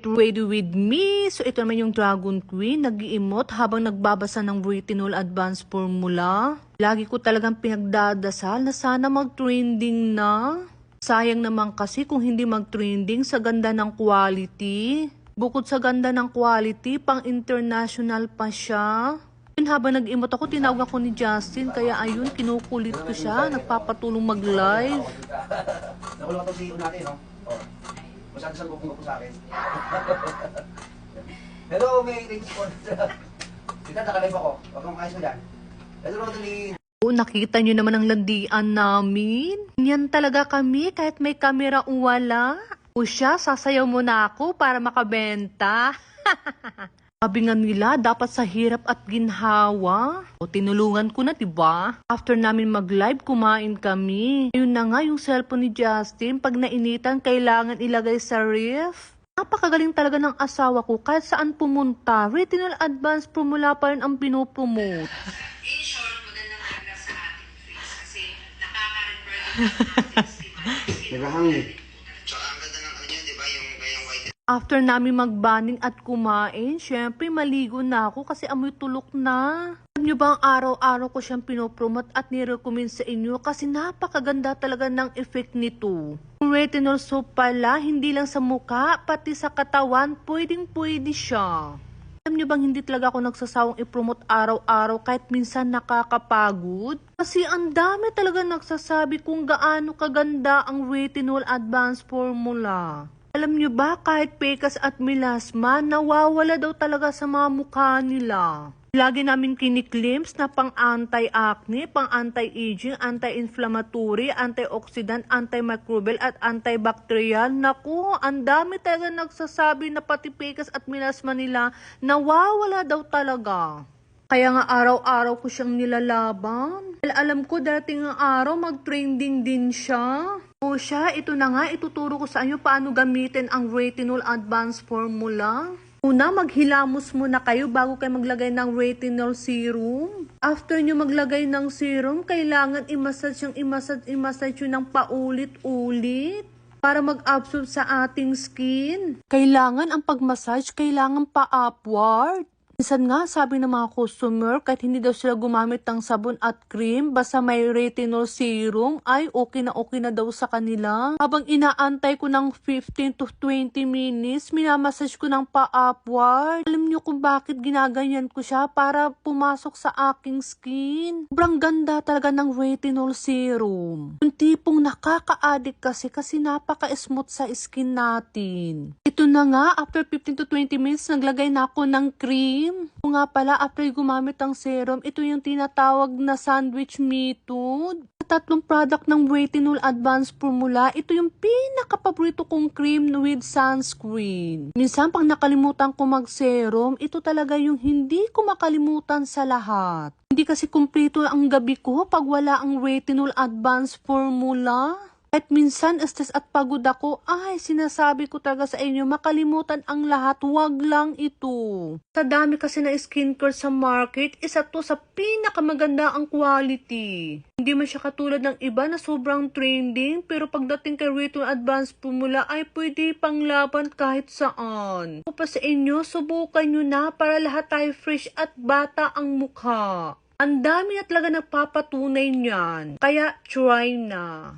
Ready with me. So ito naman yung Dragon Queen, nag-i-emote habang nagbabasa ng Retinol Advanced Formula. Lagi ko talagang pinagdadasal na sana mag-trending na. Sayang naman kasi kung hindi mag-trending sa ganda ng quality. Bukod sa ganda ng quality, pang international pa siya. Yun, habang nag-emote ako, tinawag ako ni Justin, kaya ayun, kinukulit ko siya, nagpapatulong mag-live. Nakulong ito si natin, no? Masyado siyang gupong-gupo sa akin. Hello, may respond. Kita, nakalive ako. Huwag kang ayos mo dyan. Hello, Rodeline. Nakita nyo naman ang landian namin. Yan talaga kami kahit may kamera o wala. O siya, sasayaw mo na ako para makabenta. Sabi nga nila, dapat sa hirap at ginhawa. O tinulungan ko na, diba? After namin mag-live, kumain kami. Ayun na nga, yung cellphone ni Justin, pag nainitan, kailangan ilagay sa ref. Napakagaling talaga ng asawa ko. Kahit saan pumunta, Retinol Advanced Formula pa rin ang pinopromote. In short, magandang araw sa ating face kasi nakaka-refer din ang ating Naghahangin. Tsaka ang ganda ng ano niya, di ba? Yung white. After namin magbaning at kumain, syempre maligo na ako kasi amoy tulok na. Alam nyo ba ang araw-araw ko siyang pinopromote at nirecommend sa inyo kasi napakaganda talaga ng effect nito. Yung retinol soap pala, hindi lang sa mukha, pati sa katawan, pwedeng-pwede siya. Alam nyo bang hindi talaga ako nagsasawang i-promote araw-araw kahit minsan nakakapagod? Kasi ang dami talaga nagsasabi kung gaano kaganda ang Retinol Advanced Formula. Alam nyo ba, kahit pekas at melasma, nawawala daw talaga sa mga mukha nila. Lagi namin kiniklims na pang anti-acne, pang anti-aging, anti-inflammatory, antioxidant, antimicrobial at antibacterial. Naku, ang dami talaga nagsasabi na pati pekas at melasma nila nawawala daw talaga. Kaya nga araw-araw ko siyang nilalaban. Alam ko dating ang araw mag-trending din siya. O siya, ito na nga, ituturo ko sa inyo paano gamitin ang Retinol Advanced Formula. Una, maghilamos muna kayo bago kayo maglagay ng retinol serum. After nyo maglagay ng serum, kailangan i-massage yun ng paulit-ulit para mag-absorb sa ating skin. Kailangan ang pag-massage, kailangan pa-upward. Minsan nga, sabi ng mga customer, kahit hindi daw sila gumamit ng sabon at cream, basta may retinol serum, ay okay na daw sa kanila. Habang inaantay ko ng 15 to 20 minutes, minamassage ko ng pa-upward. Alam nyo kung bakit ginaganyan ko siya? Para pumasok sa aking skin. Sobrang ganda talaga ng retinol serum. Yung tipong nakaka-addict kasi napaka-smooth sa skin natin. Ito na nga, after 15 to 20 minutes, naglagay na ako ng cream. O nga pala, after gumamit ng serum, ito yung tinatawag na sandwich method. Tatlong product ng Retinol Advanced Formula, ito yung pinaka-paborito kong cream with sunscreen. Minsan, pag nakalimutan ko mag-serum, ito talaga yung hindi ko makalimutan sa lahat. Hindi kasi kumpleto ang gabi ko pag wala ang Retinol Advanced Formula. At minsan, stress at pagod ako, ay sinasabi ko talaga sa inyo, makalimutan ang lahat, wag lang ito. Sa dami kasi na skincare sa market, isa to sa pinakamaganda ang quality. Hindi man siya katulad ng iba na sobrang trending, pero pagdating kay Retinol Advanced Formula ay pwede panglaban kahit saan. Ako pa sa inyo, subukan nyo na para lahat tayo fresh at bata ang mukha. Ang dami na talaga nagpapatunay niyan, kaya try na.